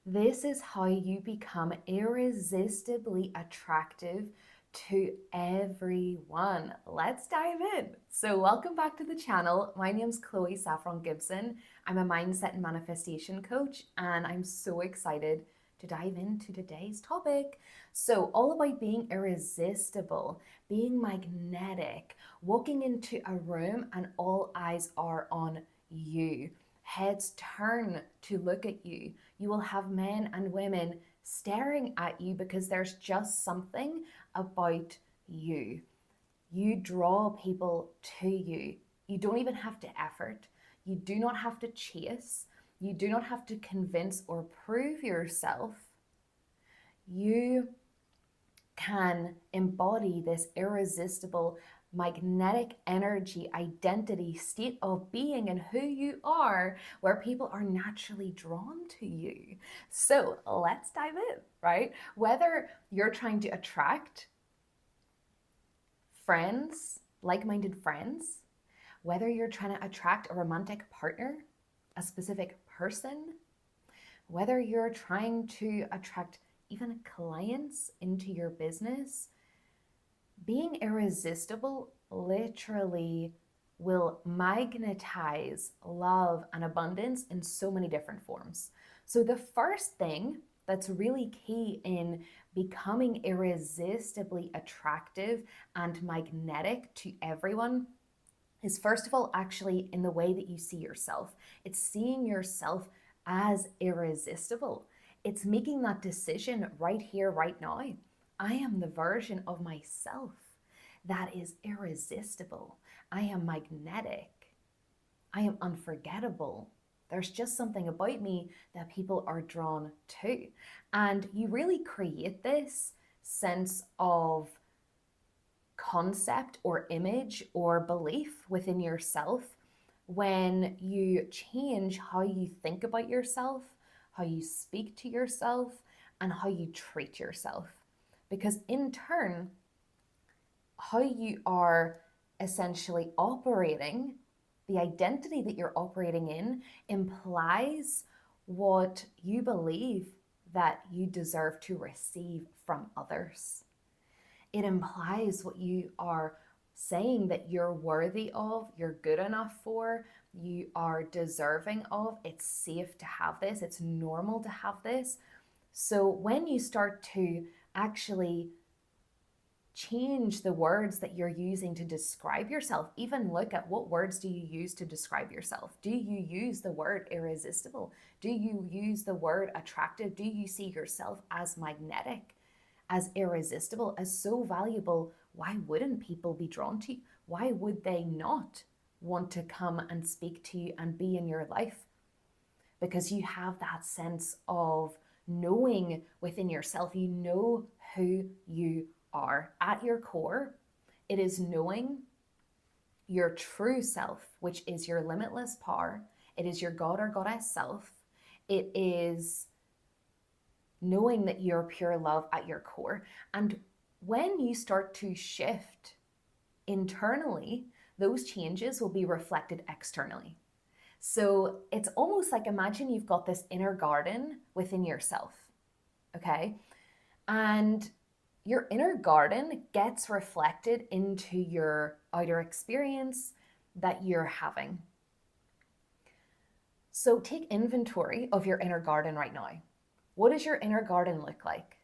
This is how you become irresistibly attractive to everyone. Let's dive in. So welcome back to the channel. My name's Chloe Saffron Gibson. I'm a mindset and manifestation coach, and I'm so excited to dive into today's topic. So all about being irresistible, being magnetic, walking into a room and all eyes are on you. Heads turn to look at you. You will have men and women staring at you because there's just something about you. You draw people to you. You don't even have to effort. You do not have to chase. You do not have to convince or prove yourself. You can embody this irresistible magnetic energy, identity, state of being, and who you are, where people are naturally drawn to you. So let's dive in, right? Whether you're trying to attract friends, like-minded friends, whether you're trying to attract a romantic partner, a specific person, whether you're trying to attract even clients into your business, being irresistible literally will magnetize love and abundance in so many different forms. So the first thing that's really key in becoming irresistibly attractive and magnetic to everyone is, first of all, actually in the way that you see yourself. It's seeing yourself as irresistible. It's making that decision right here, right now. I am the version of myself that is irresistible. I am magnetic. I am unforgettable. There's just something about me that people are drawn to. And you really create this sense of concept or image or belief within yourself when you change how you think about yourself, how you speak to yourself, and how you treat yourself. Because in turn, how you are essentially operating, the identity that you're operating in, implies what you believe that you deserve to receive from others. It implies what you are saying that you're worthy of, you're good enough for, you are deserving of. It's safe to have this, it's normal to have this. So when you start to actually change the words that you're using to describe yourself, even look at what words do you use to describe yourself. Do you use the word irresistible? Do you use the word attractive? Do you see yourself as magnetic, as irresistible, as so valuable? Why wouldn't people be drawn to you? Why would they not want to come and speak to you and be in your life? Because you have that sense of knowing within yourself. You know who you are at your core. It is knowing your true self, which is your limitless power. It is your God or goddess self. It is knowing that you're pure love at your core. And when you start to shift internally, those changes will be reflected externally. So it's almost like, imagine you've got this inner garden within yourself, okay? And your inner garden gets reflected into your outer experience that you're having. So take inventory of your inner garden right now. What does your inner garden look like?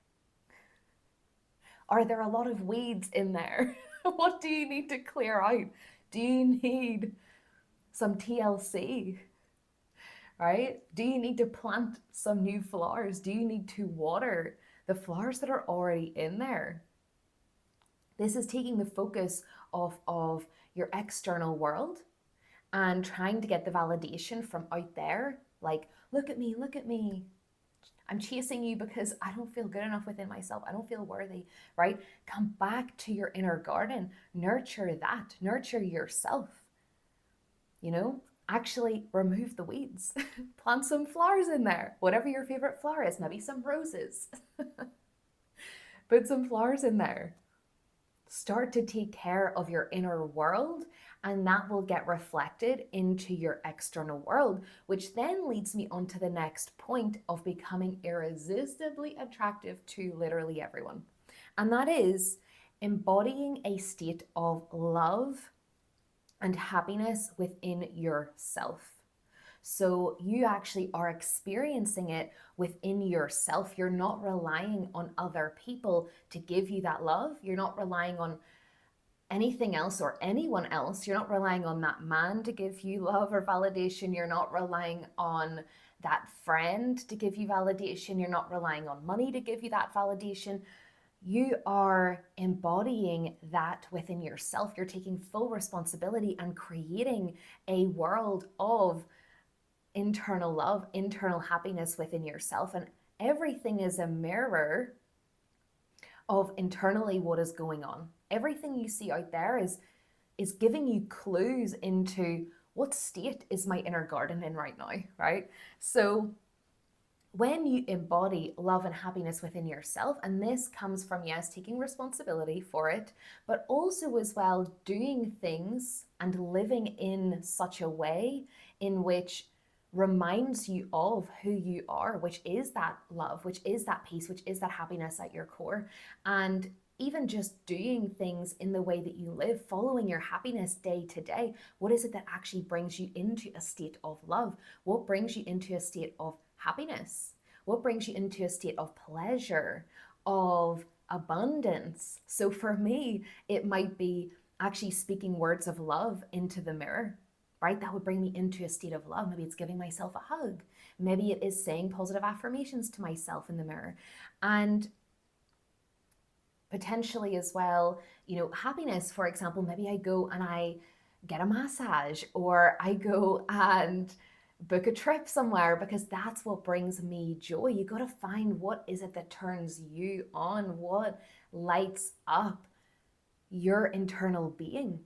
Are there a lot of weeds in there? What do you need to clear out? Do you need some TLC? Right? Do you need to plant some new flowers? Do you need to water the flowers that are already in there? This is taking the focus off of your external world and trying to get the validation from out there. Like, look at me, look at me. I'm chasing you because I don't feel good enough within myself. I don't feel worthy, right? Come back to your inner garden. Nurture that. Nurture yourself. You know, actually remove the weeds. Plant some flowers in there. Whatever your favorite flower is, maybe some roses. Put some flowers in there. Start to take care of your inner world And that will get reflected into your external world, which then leads me on to the next point of becoming irresistibly attractive to literally everyone. And that is embodying a state of love and happiness within yourself. So you actually are experiencing it within yourself. You're not relying on other people to give you that love. You're not relying on anything else or anyone else. You're not relying on that man to give you love or validation. You're not relying on that friend to give you validation. You're not relying on money to give you that validation. You are embodying that within yourself. You're taking full responsibility and creating a world of internal love, internal happiness within yourself. And everything is a mirror of internally what is going on. Everything you see out there is giving you clues into what state is my inner garden in right now, right? So when you embody love and happiness within yourself, and this comes from, yes, taking responsibility for it, but also as well doing things and living in such a way in which reminds you of who you are, which is that love, which is that peace, which is that happiness at your core. And even just doing things in the way that you live, following your happiness day to day, what is it that actually brings you into a state of love? What brings you into a state of happiness? What brings you into a state of pleasure, of abundance? So for me, it might be actually speaking words of love into the mirror, right? That would bring me into a state of love. Maybe it's giving myself a hug. Maybe it is saying positive affirmations to myself in the mirror. And potentially as well, happiness, for example, maybe I go and I get a massage, or I go and book a trip somewhere because that's what brings me joy. You got to find what is it that turns you on, what lights up your internal being.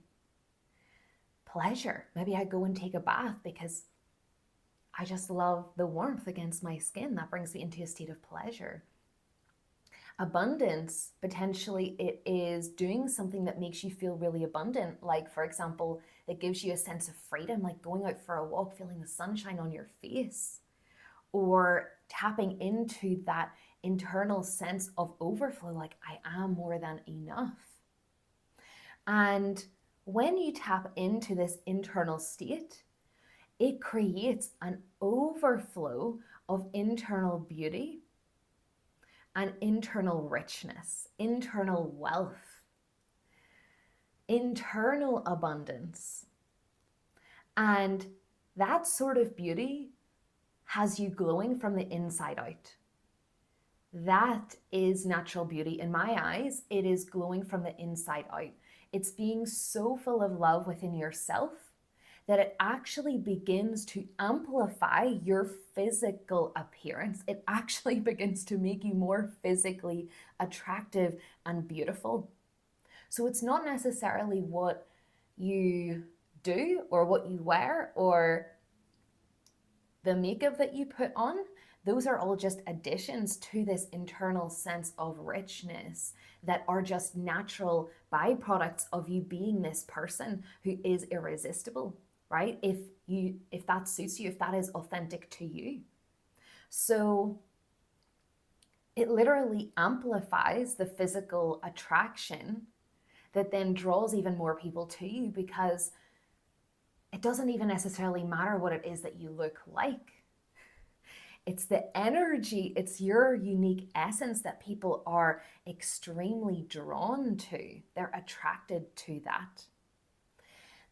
Pleasure. Maybe I go and take a bath because I just love the warmth against my skin. That brings me into a state of pleasure. Abundance, potentially it is doing something that makes you feel really abundant. Like, for example, it gives you a sense of freedom, like going out for a walk, feeling the sunshine on your face, or tapping into that internal sense of overflow, like I am more than enough. And when you tap into this internal state, it creates an overflow of internal beauty and internal richness, internal wealth, internal abundance. And that sort of beauty has you glowing from the inside out. That is natural beauty in my eyes. It is glowing from the inside out. It's being so full of love within yourself that it actually begins to amplify your physical appearance. It actually begins to make you more physically attractive and beautiful. So it's not necessarily what you do or what you wear or the makeup that you put on. Those are all just additions to this internal sense of richness that are just natural byproducts of you being this person who is irresistible, right? If that suits you, if that is authentic to you. So it literally amplifies the physical attraction that then draws even more people to you, because it doesn't even necessarily matter what it is that you look like. It's the energy, it's your unique essence that people are extremely drawn to. They're attracted to that.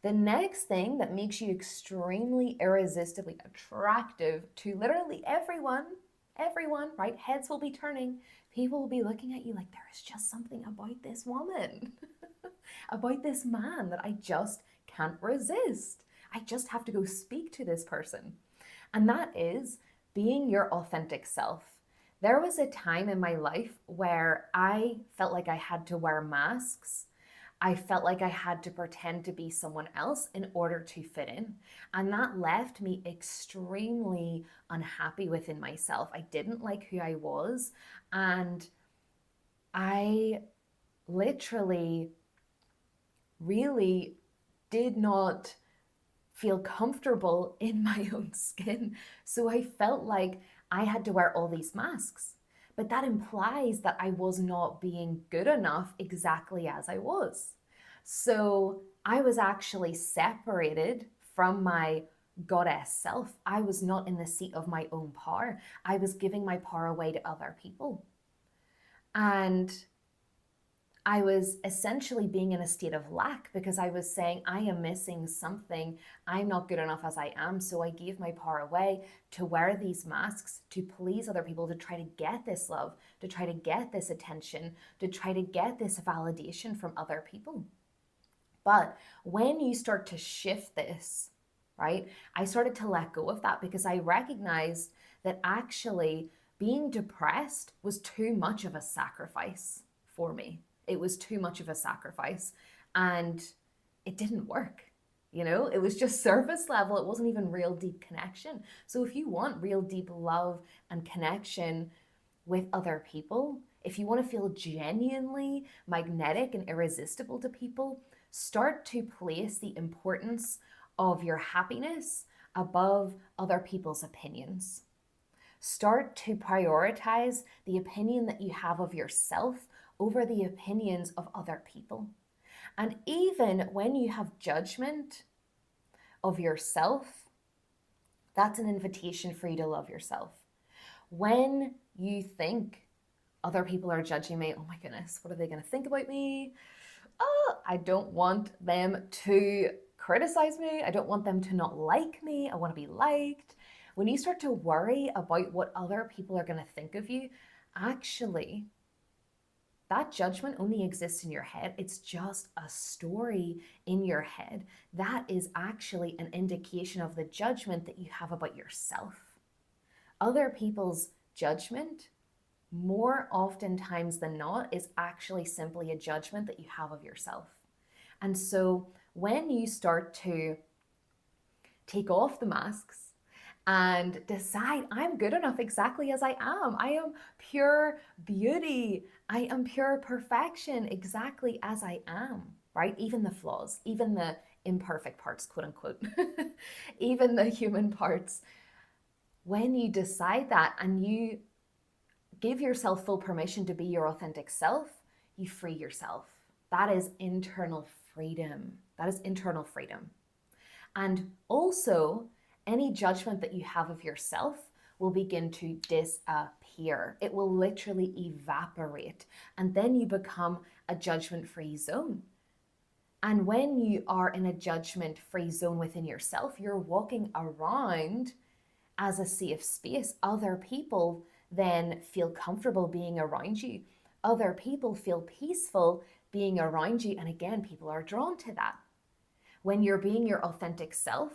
The next thing that makes you extremely irresistibly attractive to literally everyone, right? Heads will be turning. People will be looking at you like, there is just something about this woman, about this man that I just can't resist. I just have to go speak to this person. And that is being your authentic self. There was a time in my life where I felt like I had to wear masks. I felt like I had to pretend to be someone else in order to fit in. And that left me extremely unhappy within myself. I didn't like who I was. And I literally really did not feel comfortable in my own skin. So I felt like I had to wear all these masks. But that implies that I was not being good enough exactly as I was. So I was actually separated from my goddess self. I was not in the seat of my own power. I was giving my power away to other people. And I was essentially being in a state of lack because I was saying, I am missing something. I'm not good enough as I am. So I gave my power away to wear these masks, to please other people, to try to get this love, to try to get this attention, to try to get this validation from other people. But when you start to shift this, right, I started to let go of that because I recognized that actually being depressed was too much of a sacrifice for me. It was too much of a sacrifice and it didn't work. It was just surface level. It wasn't even real deep connection. So if you want real deep love and connection with other people, if you want to feel genuinely magnetic and irresistible to people, start to place the importance of your happiness above other people's opinions. Start to prioritize the opinion that you have of yourself over the opinions of other people. And even when you have judgment of yourself, that's an invitation for you to love yourself. When you think other people are judging me, oh my goodness, what are they going to think about me? Oh, I don't want them to criticize me. I don't want them to not like me. I want to be liked. When you start to worry about what other people are going to think of you, actually, that judgment only exists in your head. It's just a story in your head. That is actually an indication of the judgment that you have about yourself. Other people's judgment, more oftentimes than not, is actually simply a judgment that you have of yourself. And so when you start to take off the masks and decide, I'm good enough exactly as I am. I am pure beauty. I am pure perfection exactly as I am, right? Even the flaws, even the imperfect parts, quote unquote, even the human parts. When you decide that and you give yourself full permission to be your authentic self, you free yourself. That is internal freedom. That is internal freedom. And also, any judgment that you have of yourself will begin to disappear. It will literally evaporate. And then you become a judgment-free zone. And when you are in a judgment-free zone within yourself, you're walking around as a safe space. Other people then feel comfortable being around you. Other people feel peaceful being around you. And again, people are drawn to that. When you're being your authentic self,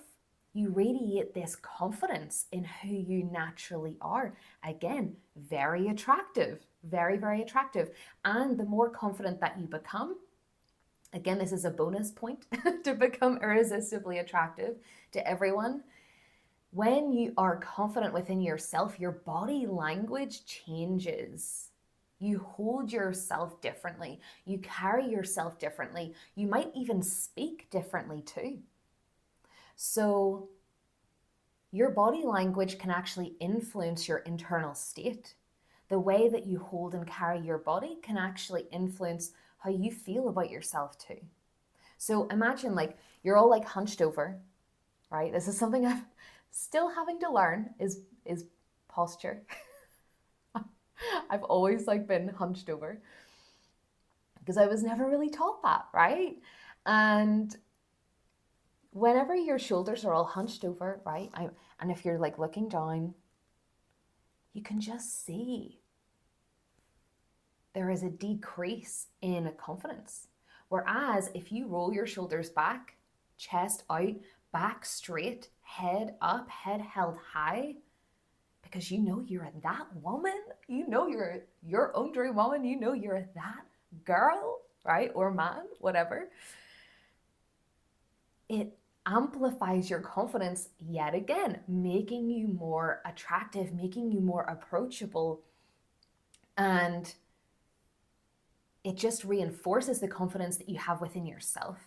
you radiate this confidence in who you naturally are. Again, very attractive, very, very attractive. And the more confident that you become, again, this is a bonus point to become irresistibly attractive to everyone. When you are confident within yourself, your body language changes. You hold yourself differently. You carry yourself differently. You might even speak differently too. So your body language can actually influence your internal state. The way that you hold and carry your body can actually influence how you feel about yourself too. So imagine like you're all like hunched over, right? This is something I'm still having to learn is posture. I've always like been hunched over because I was never really taught that, right? And whenever your shoulders are all hunched over, right? And if you're like looking down, you can just see there is a decrease in confidence. Whereas if you roll your shoulders back, chest out, back straight, head up, head held high, because you know you're that woman, you know you're your own dream woman, you know you're that girl, right? Or man, whatever. It amplifies your confidence yet again, making you more attractive, making you more approachable. And it just reinforces the confidence that you have within yourself.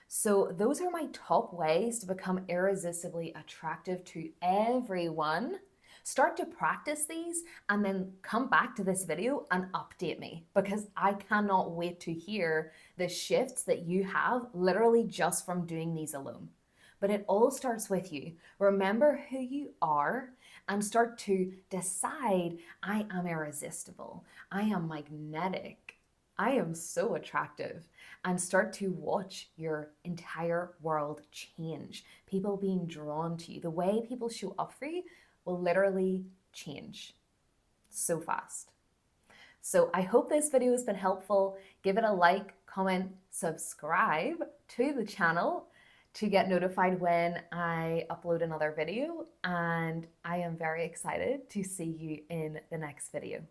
So those are my top ways to become irresistibly attractive to everyone. Start to practice these and then come back to this video and update me, because I cannot wait to hear the shifts that you have literally just from doing these alone. But it all starts with you. Remember who you are and start to decide, I am irresistible. I am magnetic. I am so attractive. And start to watch your entire world change. People being drawn to you. The way people show up for you will literally change so fast. So I hope this video has been helpful. Give it a like, comment, subscribe to the channel to get notified when I upload another video. And I am very excited to see you in the next video.